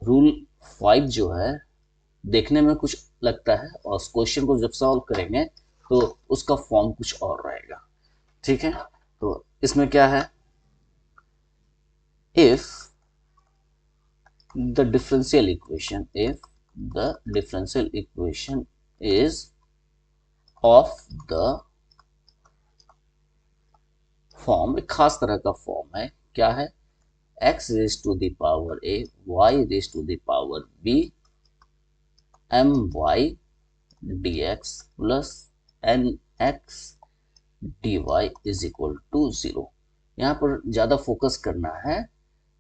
Rule 5 जो है देखने में कुछ लगता है और क्वेश्चन को जब सॉल्व करेंगे तो उसका फॉर्म कुछ और रहेगा। ठीक है, तो इसमें क्या है, if the differential equation if the differential equation is of the form, एक खास तरह का फॉर्म है, क्या है, x raise to the power a y raise to the power b my dx plus nx dy is equal to 0। यहाँ पर ज्यादा फोकस करना है,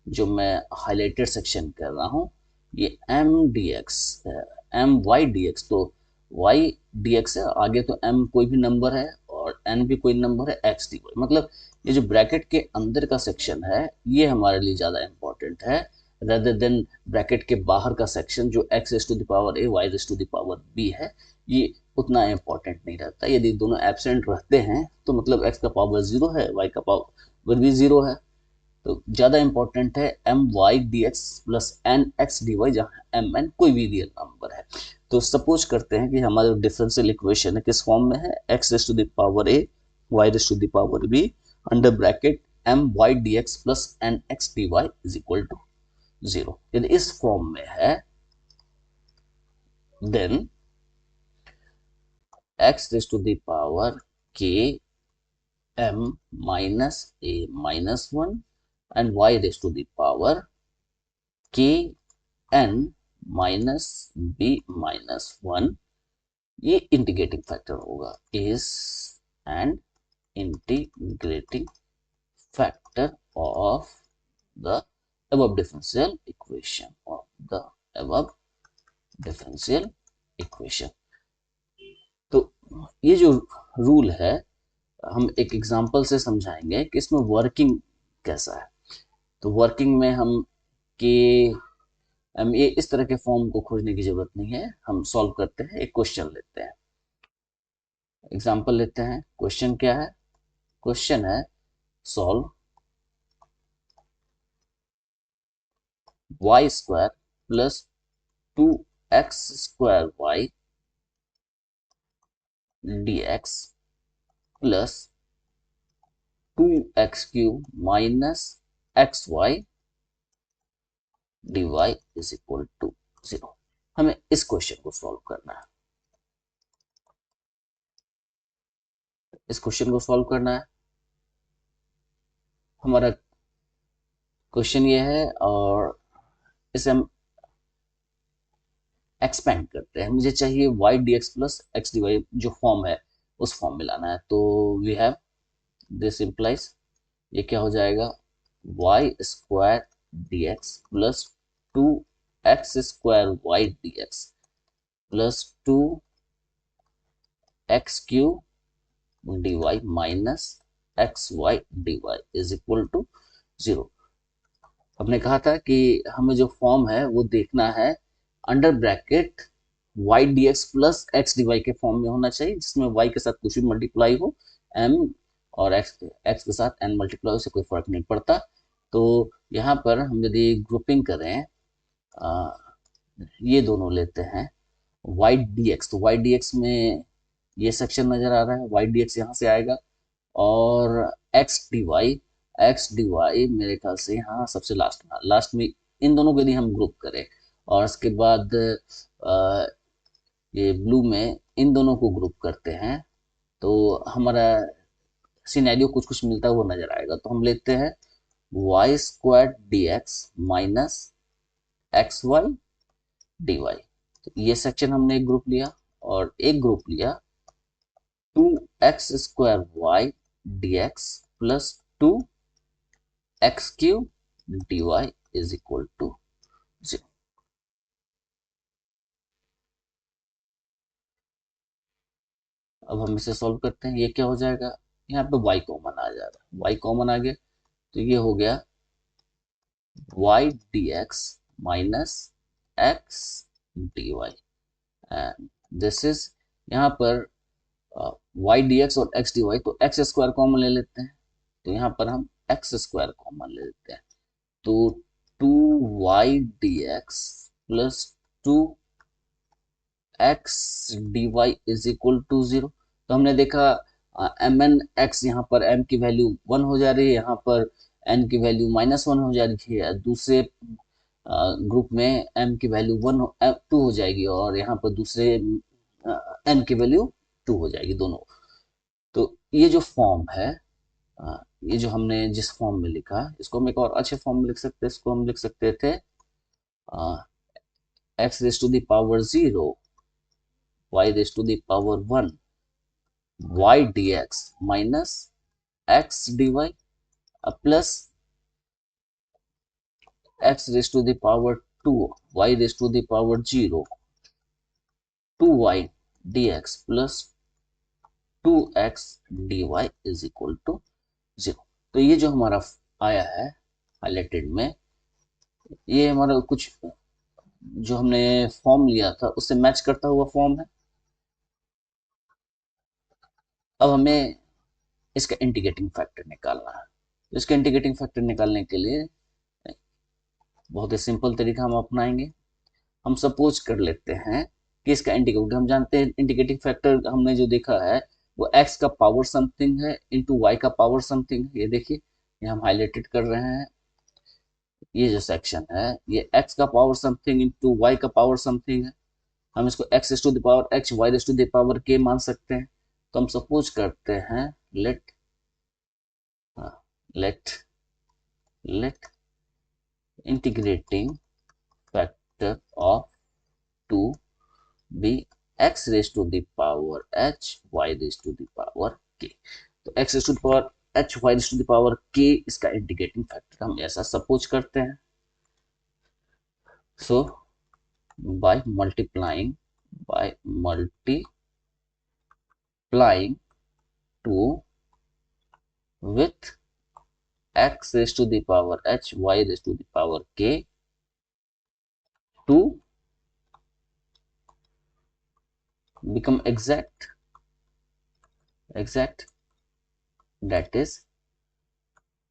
जो मैं हाईलाइटेड सेक्शन कर रहा हूँ, ये M D X M Y D X, तो वाई डी एक्स है, आगे तो एम कोई भी नंबर है और एन भी कोई नंबर है, एक्स डी वाई, मतलब ये जो ब्रैकेट के अंदर का सेक्शन है ये हमारे लिए ज़्यादा इंपॉर्टेंट है रेदर देन ब्रैकेट के बाहर का सेक्शन जो X raise to the power A Y raise to the power B है, ये उतना इंपॉर्टेंट नहीं रहता। यदि दोनों एब्सेंट रहते हैं तो मतलब एक्स का पावर 0 है, वाई का पावर भी 0 है, तो ज्यादा इंपॉर्टेंट है M Y D x plus N X D Y, जहाँ एम एन कोई भी रियल नंबर है। तो सपोज करते हैं कि हमारा डिफरेंशियल इक्वेशन है किस फॉर्म में है, X raise to the power A Y raise to the power B under bracket M Y D x plus N X D Y is equal to 0। यदि इस फॉर्म में है then X raise to the power K m minus a minus 1 and y raised to the power k n minus b minus 1, ये integrating factor होगा, is an integrating factor of the above differential equation of the above differential equation। तो ये जो rule है हम एक example से समझाएंगे कि इसमें वर्किंग कैसा है। तो वर्किंग में हम ये इस तरह के फॉर्म को खोजने की जरूरत नहीं है, हम सॉल्व करते हैं, एक क्वेश्चन लेते हैं, एग्जांपल लेते हैं। क्वेश्चन क्या है, क्वेश्चन है solve y square plus 2x square y dx plus 2x cube minus xy dy is equal to 0। हमें इस क्वेश्चन को सॉल्व करना है, इस क्वेश्चन को सॉल्व करना है। हमारा क्वेश्चन ये है और इसे हम एक्सपेंड करते हैं, मुझे चाहिए y dx plus x dy जो फॉर्म है उस फॉर्म में लाना है। तो वी हैव दिस इम्प्लाइज, ये क्या हो जाएगा, y square dx plus 2x square y dx plus 2x cube dy minus xy dy is equal to 0। हमने कहा था कि हमें जो फॉर्म है वो देखना है under bracket y dx plus x dy के फॉर्म में होना चाहिए, जिसमें y के साथ कुछ भी मल्टीप्लाई हो, m और x के साथ n मल्टीप्लाई हो, से कोई फर्क नहीं पड़ता। तो यहाँ पर हम यदि ग्रुपिंग करें, ये दोनों लेते हैं y dx, तो y dx में ये सेक्शन नजर आ रहा है, y dx यहाँ से आएगा, और x dy मेरे ख्याल से यहाँ सबसे लास्ट में इन दोनों को यदि हम ग्रुप करें और इसके बाद ये ब्लू में इन दोनों को ग्रुप करते हैं तो हमारा सिनेरियो कुछ कुछ मिलता हुआ नजर आएगा। तो हम लेते हैं y square dx minus X Y D Y, तो ये सेक्शन हमने एक ग्रुप लिया, और एक ग्रुप लिया 2x square Y dx plus 2x cube dy is equal to 0। अब हम इसे सॉल्व करते हैं, ये क्या हो जाएगा, यहाँ पे y कॉमन आ जा रहा है, y कॉमन आ गया तो ये हो गया y dx minus x dy and this is, यहाँ पर y dx और x dy, तो x स्क्वायर कॉमन ले लेते हैं, तो यहाँ पर हम x स्क्वायर कॉमन ले लेते हैं, तो 2y dx plus 2x dy is equal to 0। तो हमने देखा एम एन एक्स, यहाँ पर m की वैल्यू 1 हो जा रही है, यहाँ पर n की वैल्यू -1 हो जा रही है, दूसरे ग्रुप में m की वैल्यू 2 हो जाएगी और यहाँ पर दूसरे n की वैल्यू 2 हो जाएगी दोनों। तो ये जो फॉर्म है, ये जो हमने जिस फॉर्म में लिखा, इसको हम एक और अच्छे फॉर्म में लिख सकते हैं। इसको हम लिख सकते थे x raise to the power 0 y raise to the power 1 y dx minus x dy plus x raise to the power 2 y raise to the power 0 2y dx plus 2x dy is equal to 0। तो ये जो हमारा आया है highlighted में, ये हमारा कुछ जो हमने फॉर्म लिया था उससे मैच करता हुआ फॉर्म है। अब हमें इसका इंटीग्रेटिंग फैक्टर निकालना है। तो इसका इंटीग्रेटिंग फैक्टर निकालने के लिए बहुत ही सिंपल तरीका हम अपनाएंगे। हम सपोज कर लेते हैं कि इसका इंटीग्रेट, हम जानते हैं इंटीग्रेटिंग फैक्टर हमने जो देखा है वो x का पावर समथिंग है इंटू y का पावर समथिंग है। ये देखिए, ये हम हाईलाइटेड कर रहे हैं, ये जो सेक्शन है ये x का पावर समथिंग इंटू y का पावर समथिंग है। हम इसको x to the power h y to the power k मान सकते हैं। तो हम सपोज करते हैं let let let integrating factor of 2 be x raised to the power h y raised to the power k। तो x raised to the power h y raised to the power k इसका integrating factor हम ऐसा suppose करते हैं। सो by multiplying 2 with x raised to the power h y raised to the power k to become exact that is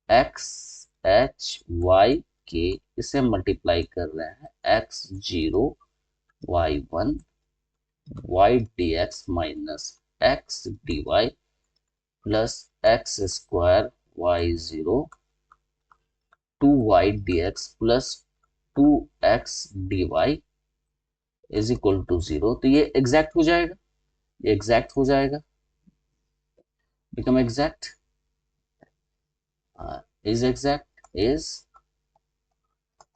x h y k, इसे multiply कर रहे हैं x0 y1 y dx minus x dy plus x square y0 2y dx plus 2x dy is equal to 0। तो ये exact हो जाएगा, ये exact हो जाएगा, become exact is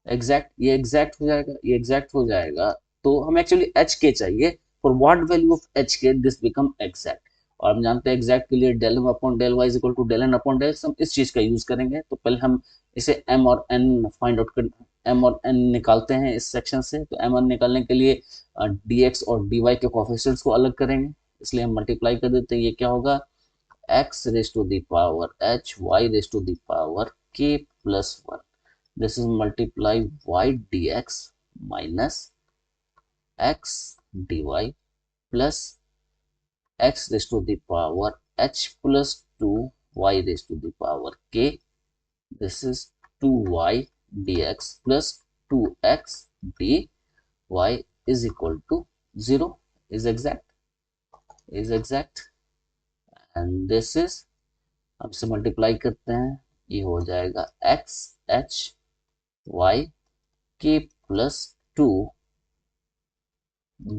एग्जैक्ट, ये एग्जैक्ट हो जाएगा, ये एग्जैक्ट हो जाएगा। तो हम एक्चुअली एच के चाहिए, for what value of H K this become exact. और हम जानते हैं एग्जैक्ट के लिए del M upon del Y is equal to del N upon del, हम इस चीज का यूज करेंगे। तो पहले हम इसे एम और एन फाइंड आउट कर, एम और एन निकालते हैं इस सेक्शन से। तो एम एन निकालने के लिए डी एक्स और डी वाई के कोफिशिएंट्स को अलग करेंगे, इसलिए हम मल्टीप्लाई कर देते हैं। ये क्या होगा, x raised to the power h y raised to the power k plus 1, this is multiply y dx minus x dy plus x raised to the power h plus 2 y raised to the power k, this is 2y dx plus 2x dy is equal to 0, is exact and this is, हम इसे multiply करते हैं, ये हो जाएगा x h y k plus 2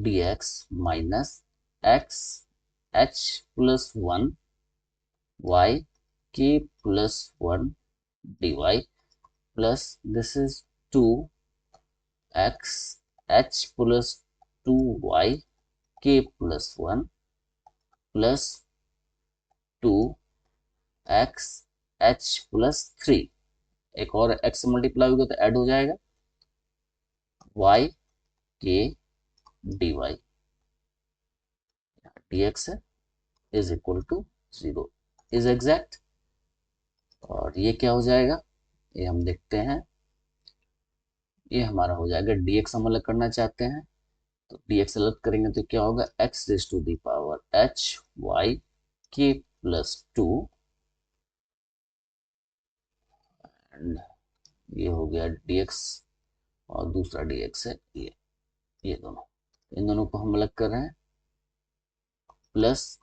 dx minus x h plus 1 y k plus 1 dy plus this is 2 x h plus 2 y k plus 1 plus 2 x h plus 3, एक और x multiply होगा तो ऐड हो जाएगा y k dy dx है is equal to 0, is exact. और ये क्या हो जाएगा, ये हम देखते हैं, ये हमारा हो जाएगा dx हम अलग करना चाहते हैं तो dx अलग करेंगे तो क्या होगा, x raise to the power h y k plus 2 and ये हो गया dx और दूसरा dx है ये दोनों, इन दोनों को हम अलग कर रहे हैं, plus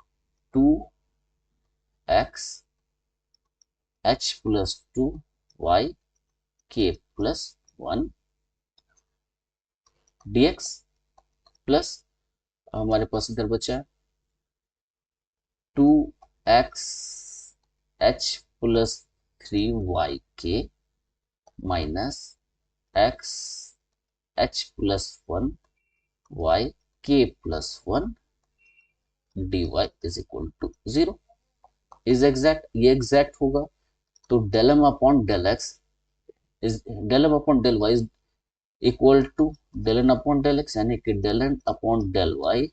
2x h plus 2y k plus 1 dx plus हमारे पास इधर बचा 2x h plus 3y k minus x h plus 1 y k plus 1 dy is equal to 0। Is exact, ये एग्जैक्ट होगा। तो del M upon del X is del M upon del Y is equal to del N upon del X, यानी कि del N upon del Y,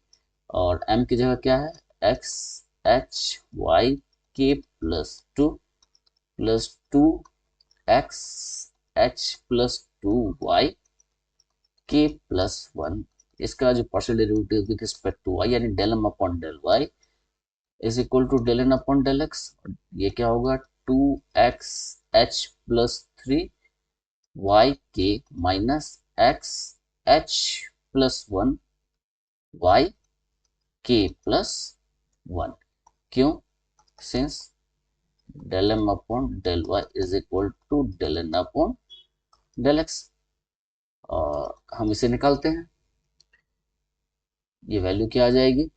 और m की जगह क्या है X H Y K plus two X H plus 2y K plus 1। इसका जो partial derivative with respect to y यानी del M upon del Y is equal to del N upon del X. ये क्या होगा 2x h plus 3y के minus x H plus 1y के plus 1। क्यों? Since del M upon del Y is equal to del N upon del X. और हम इसे निकालते हैं, ये वैल्यू क्या आ जाएगी,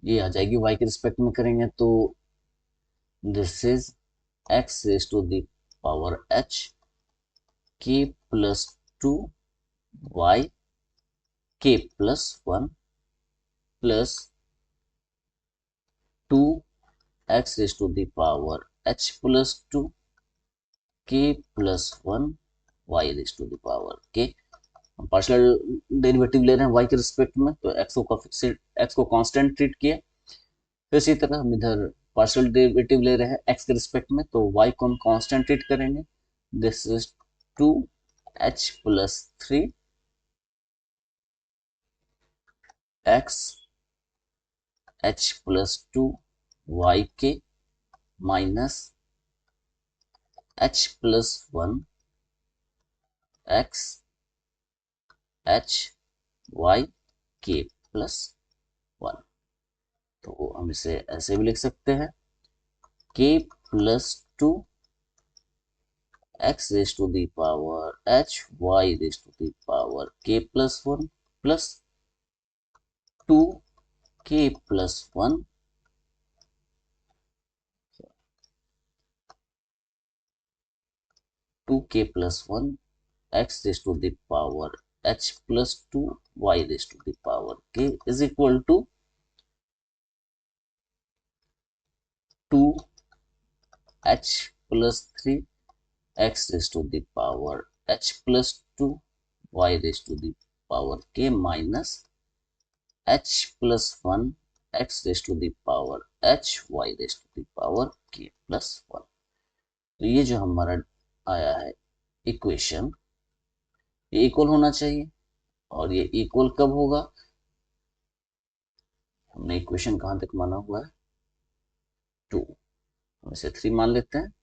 ये आ जाएगी y के रिस्पेक्ट में करेंगे तो this is x raise to the power h k plus 2y k plus 1 plus 2x raise to the power h plus 2 k plus 1 y raise to the power k। हम partial derivative ले रहे हैं y के respect में, तो x को constant treat किया। फिर इसी तरह हम इधर पार्शियल डेरिवेटिव ले रहे हैं x के रिस्पेक्ट में, तो y को हम कांस्टेंट ट्रीट करेंगे। This is 2h plus 3 x h plus 2 y के minus h plus 1 x h y k plus 1। तो हम इसे ऐसे भी लिख सकते हैं k plus 2 x raise to the power h y raise to the power k plus 1 plus 2k plus 1 2k plus 1 x raise to the power h plus 2 y raise to the power k is equal to 2h plus 3 x raise to the power h plus 2 y raise to the power k minus h plus 1 x raise to the power h y raise to the power k plus 1। तो ये जो हमारा आया है equation, ये equal होना चाहिए। और ये इक्वल कब होगा, हमने इक्वेशन कहां तक माना हुआ है 2, हम इसे 3 मान लेते हैं।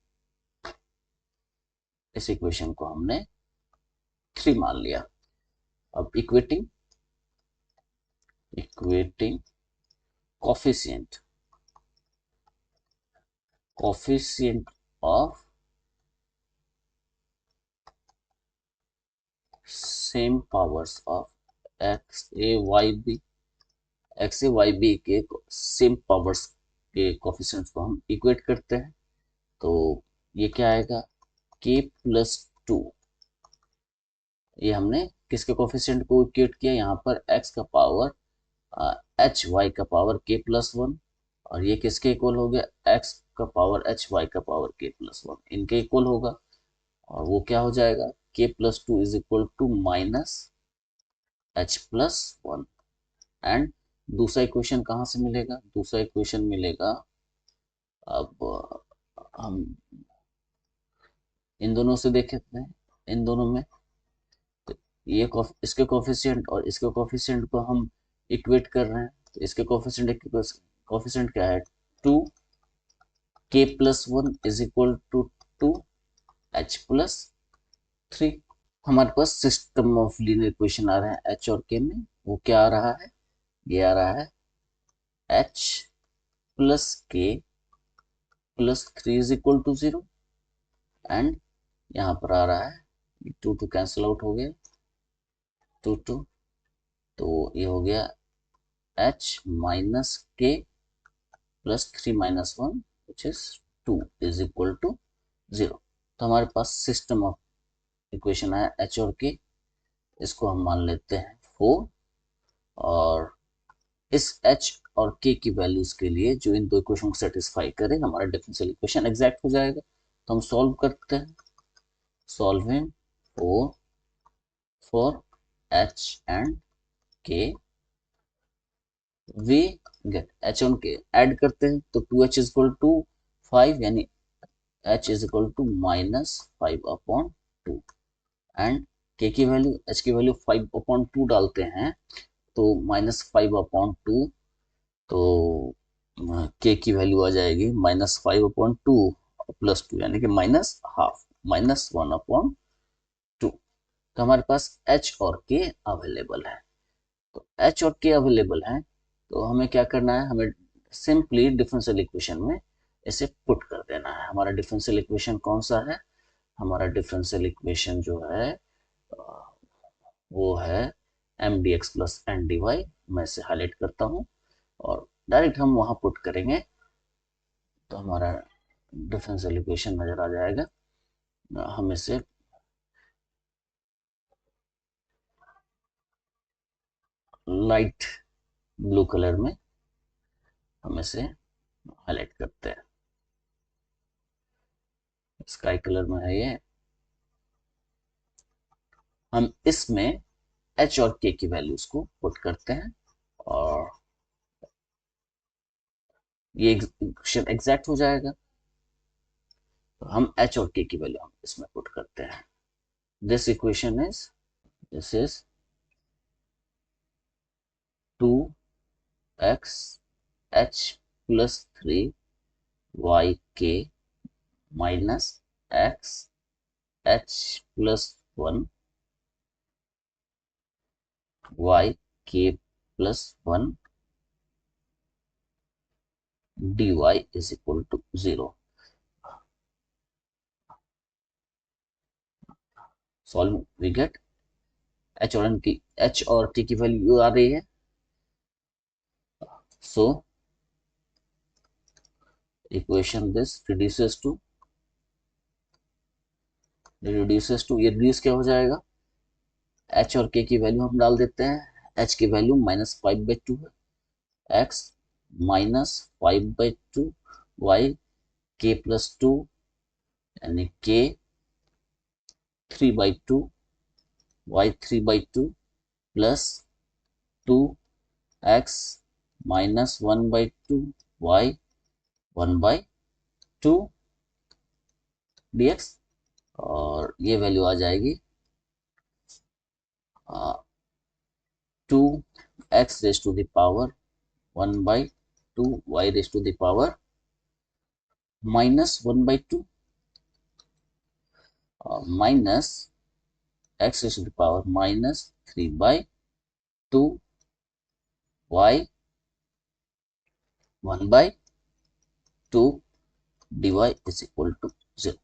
इस इक्वेशन को हमने 3 मान लिया। अब equating coefficient of same powers of x a y b के सेम पावर्स के कोफिशिएंट्स को हम इक्वेट करते हैं। तो ये क्या आएगा k प्लस 2, ये हमने किसके कोफिशिएंट को इक्वेट किया, यहाँ पर x का पावर h y का पावर k प्लस 1, और ये किसके इक्वल हो गया x का पावर h y का पावर k प्लस 1, इनके इक्वल होगा। और वो क्या हो जाएगा k plus 2 is equal to minus h plus 1। And दूसरा इक्वेशन कहाँ से मिलेगा, दूसरा इक्वेशन मिलेगा, अब हम इन दोनों से देख लेते हैं, इन दोनों में ये इसके कोफिशिएंट और इसके कोफिशिएंट को हम इक्वेट कर रहे हैं। तो इसके कोफिशिएंट क्या है 2 k plus 1 is equal to 2h+3। हमारे पास सिस्टम ऑफ लीनियर इक्वेशन आ रहा है h और k में। वो क्या आ रहा है? ये आ रहा है h plus k plus 3 is equal to 0। And यहाँ पर आ रहा है 2 कैंसिल आउट हो गया, 2 तो ये हो गया h minus k plus 3 minus 1 which is 2 is equal to 0। तो हमारे पास सिस्टम ऑफ इक्वेशन है h और k। इसको हम मान लेते हैं 4। और इस h और k की वैल्यूज के लिए जो इन दो इक्वेशन को सेटिस्फाई करे हमारा डिफरेंशियल इक्वेशन एग्जैक्ट हो जाएगा। तो हम सॉल्व करते हैं। Solving for h and k we get h और k ऐड करते हैं तो 2h इज इक्वल टू 5 यानी h is equal to -5/2 and k की वैल्यू h की वैल्यू 5/2 डालते हैं तो -5/2 तो k की वैल्यू आ जाएगी -5/2 प्लस 2 यानी कि -हाफ -1/2। तो हमारे पास h और k अवेलेबल है। तो h और k अवेलेबल है तो हमें क्या करना है? हमें सिंपली डिफरेंशियल इक्वेशन में इसे पुट कर देना है। हमारा डिफरेंशियल इक्वेशन कौन सा है? हमारा डिफरेंशियल इक्वेशन जो है वो है m D x plus n d y. मैं इसे हाईलाइट करता हूँ और डायरेक्ट हम वहां पुट करेंगे तो हमारा डिफरेंशियल इक्वेशन नजर आ जाएगा। हम इसे लाइट ब्लू कलर में हम इसे हाईलाइट करते हैं। स्काई कलर में है ये। हम इसमें h और k की वैल्यूज को पुट करते हैं और ये इक्वेशन एग्जैक्ट हो जाएगा। तो हम h और k की वैल्यू हम इसमें पुट करते हैं। This equation is this is 2x h plus 3 yk minus x h plus 1 yk plus 1 dy is equal to 0। Solve we get h और t की वैल्यू आ रही है। So equation this reduces to ये रिड्यूस क्या हो जाएगा? h और k की वैल्यू हम डाल देते हैं। h की वैल्यू -5/2 है, x -5/2 y k प्लस 2 यानी k 3/2 y 3/2 plus 2x -1/2 y 1/2 dx। और ये वैल्यू आ जाएगी 2x raise to the power 1/2 y raise to the power -1/2 minus x raise to the power -3/2 y 1/2 dy is equal to 0।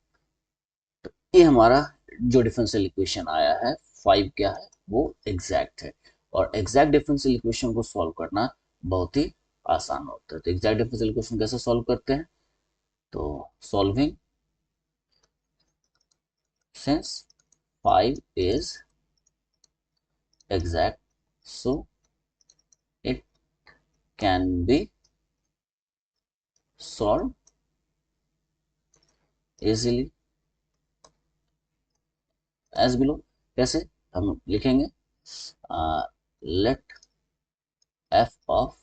ये हमारा जो differential equation आया है 5 क्या है? वो एग्जैक्ट है। और एग्जैक्ट डिफरेंशियल इक्वेशन को सॉल्व करना बहुत ही आसान होता है। तो एग्जैक्ट डिफरेंशियल इक्वेशन कैसे सॉल्व करते हैं? तो solving since 5 is exact so it can be solved easily as below। कैसे हम लिखेंगे? let f of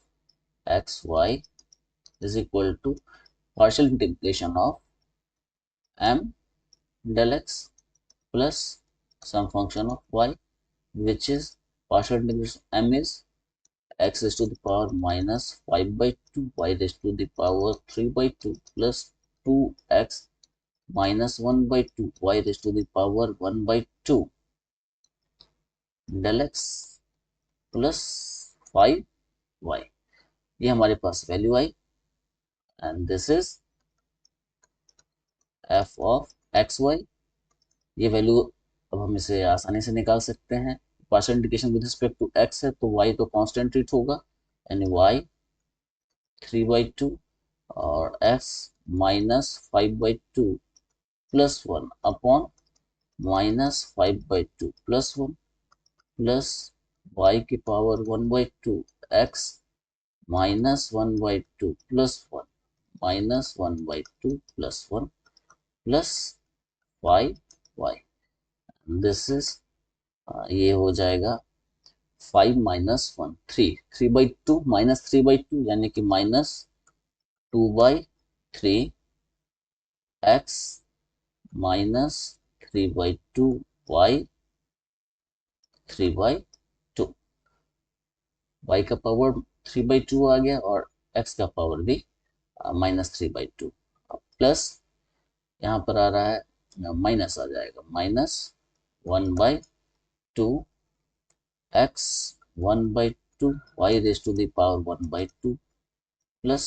x y is equal to partial integration of m del x plus some function of y which is partial integration m is x raised to the power -5/2 y raised to the power 3/2 plus 2x minus 1/2 y raised to the power 1/2 del x plus 5y, ये हमारे पास value I and this is f of x y. ये value अब हम इसे आसानी से निकाल सकते हैं। Partial integration with respect to x है तो y तो कांस्टेंट ट्रीट होगा यानी y 3/2 और x minus 5/2 plus 1 upon minus 5/2 plus 1 plus y की power 1/2 x minus 1/2 plus 1 minus 1/2 plus 1 plus 5y। This is ये हो जाएगा 5 माइनस 1 3 3/2 माइनस 3/2 यानी कि minus 2/3 x minus 3/2 y 3/2। y का पावर 3/2 आ गया और x का पावर भी माइनस 3/2 प्लस यहाँ पर आ रहा है माइनस आ जाएगा minus 1/2 x 1/2 y raise to the power 1/2 plus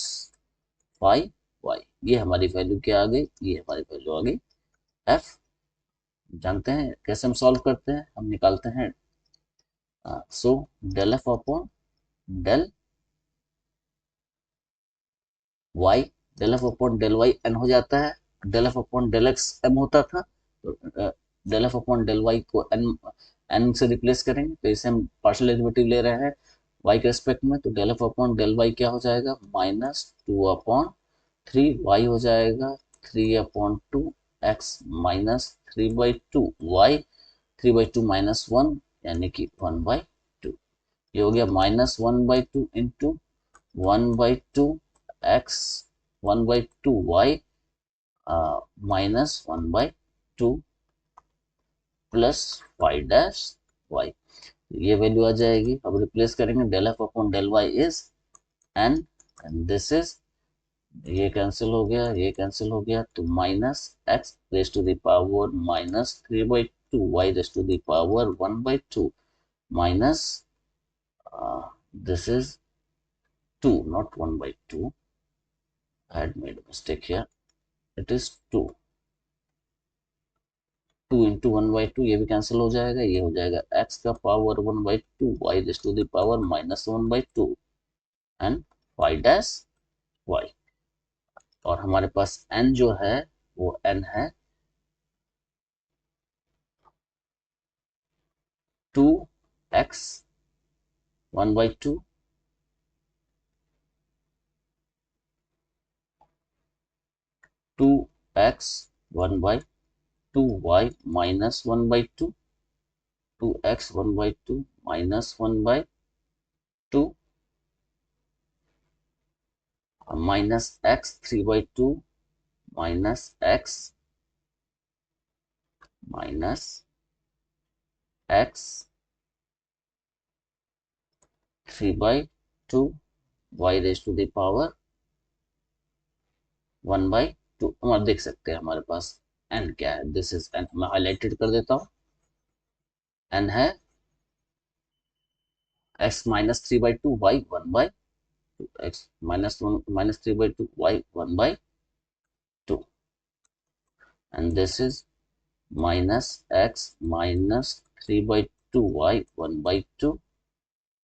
5y। ये हमारी वैल्यू क्या आ गई, ये हमारी वैल्यू आ गई f। जानते हैं कैसे हम सॉल्व करते हैं, हम निकालते हैं so del f upon del y, del f upon del y n हो जाता है, del f upon del x m होता था तो del f upon del y को n से रिप्लेस करेंगे तो इसे हम पार्शियल डेरिवेटिव ले रहे हैं y के रेस्पेक्ट में, तो del f upon del y क्या हो जाएगा माइनस 2/3 y हो जाएगा 3/2 x माइनस 3/2 y 3/2 माइनस 1 यानी कि 1/2। ये हो गया minus 1/2 into 1/2 x 1/2 y minus 1/2 plus 5-y। ये वैल्यू आ जाएगी। अब रिप्लेस करेंगे del f upon del Y is n and this is, ये कैंसिल हो गया, ये कैंसिल हो गया तो minus x raise to the power minus 3/2 y raise to the power 1/2 minus this is 2 not 1/2, I had made a mistake here, it is 2 into 1/2, ये भी cancel हो जाएगा, ये हो जाएगा x का power 1/2 y raise to the power minus 1/2 and 5-y। और हमारे पास n जो है वो n है 2x 1/2 2x 1/2 y minus 1/2 2x 1/2 minus 1/2 minus x 3/2 minus x minus x 3/2 y raised to the power 1/2। हम आप देख सकते हैं हमारे पास n क्या है, दिस इज n, मैं हाईलाइटेड कर देता हूं, n है x minus 3/2 y 1/2 x minus 1 minus 3/2 y 1/2 and this is minus x minus 3/2 y 1/2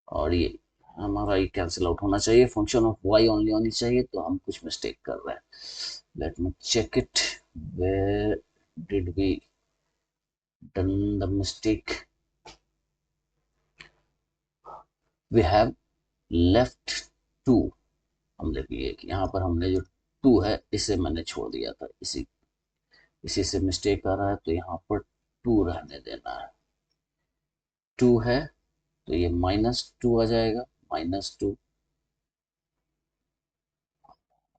और ये हमारा ये कैंसिल आउट होना चाहिए, फंक्शन ऑफ y ओनली होनी चाहिए, तो हम कुछ मिस्टेक कर रहे हैं। Let me check it, where did we done the mistake, we have left 2। हम देखिए कि यहाँ पर हमने जो 2 है इसे मैंने छोड़ दिया था, इसी से मिस्टेक आ रहा है, तो यहाँ पर 2 रहने देना है। 2 है तो ये -2 आ जाएगा, -2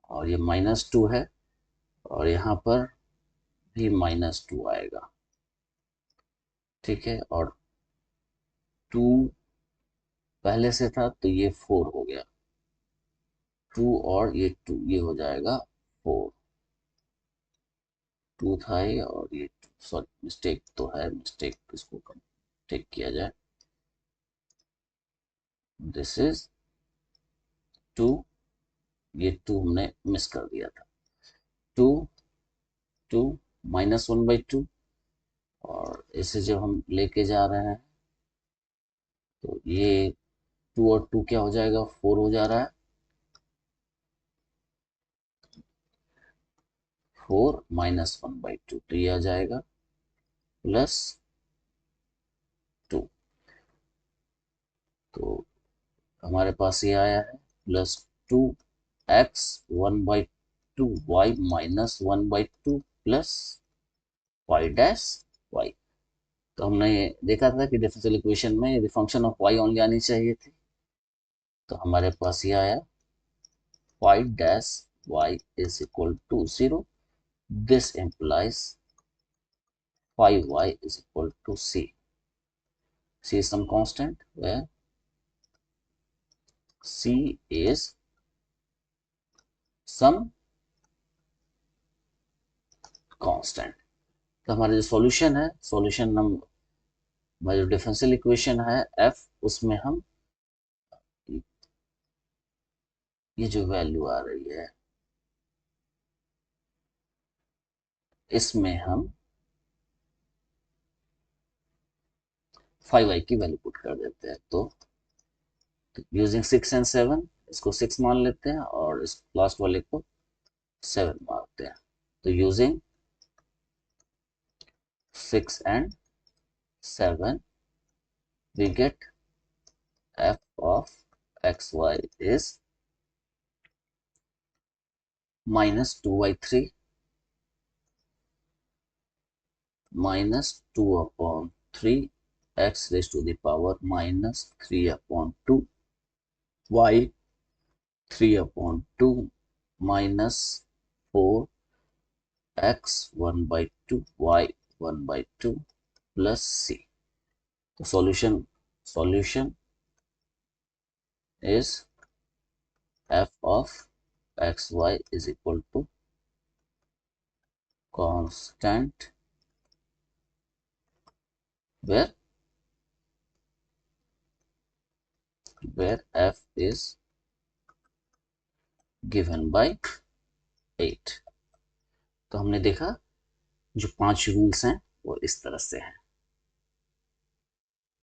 और ये -2 है और यहाँ पर भी -2 आएगा, ठीक है। और 2 पहले से था तो ये 4 हो गया, 2 और ये 2 ये हो जाएगा 4 टू था ये, और ये सॉरी मिस्टेक तो है, मिस्टेक इसको कम ठीक किया जाए। दिस इज टू, ये टू हमने मिस कर दिया था। टू, टू -1/2, और इसे जब हम लेके जा रहे हैं तो ये टू और टू क्या हो जाएगा, 4 हो जा रहा है। 4 -1/2 तो ये आ जाएगा +2। तो हमारे पास ये आया है +2x 1/2y -1/2 +y'। तो हमने ये देखा था कि डिफरेंशियल इक्वेशन में यदि फंक्शन ऑफ y ओनली आनी चाहिए थी, तो हमारे पास ये आया y' is equal to 0. This implies 5y is equal to c. C is some constant where c is some constant. तो हमारा जो सॉल्यूशन है, सॉल्यूशन हम हमारा जो डिफरेंशियल इक्वेशन है f, उसमें हम ये जो वैल्यू आ रही है इसमें हम 5y की वैल्यू पुट कर देते हैं। तो यूजिंग 6 एंड 7, इसको 6 मान लेते हैं और इस लास्ट वाले को 7 मानते हैं। तो using 6 and 7 we get f of xy is -2/3 -2/3 x raised to the power -3/2 y 3/2 -4 x 1/2 y 1/2 plus c. The solution is f of xy is equal to constant where f is given by 8। तो हमने देखा जो 5 rules हैं वो इस तरह से हैं।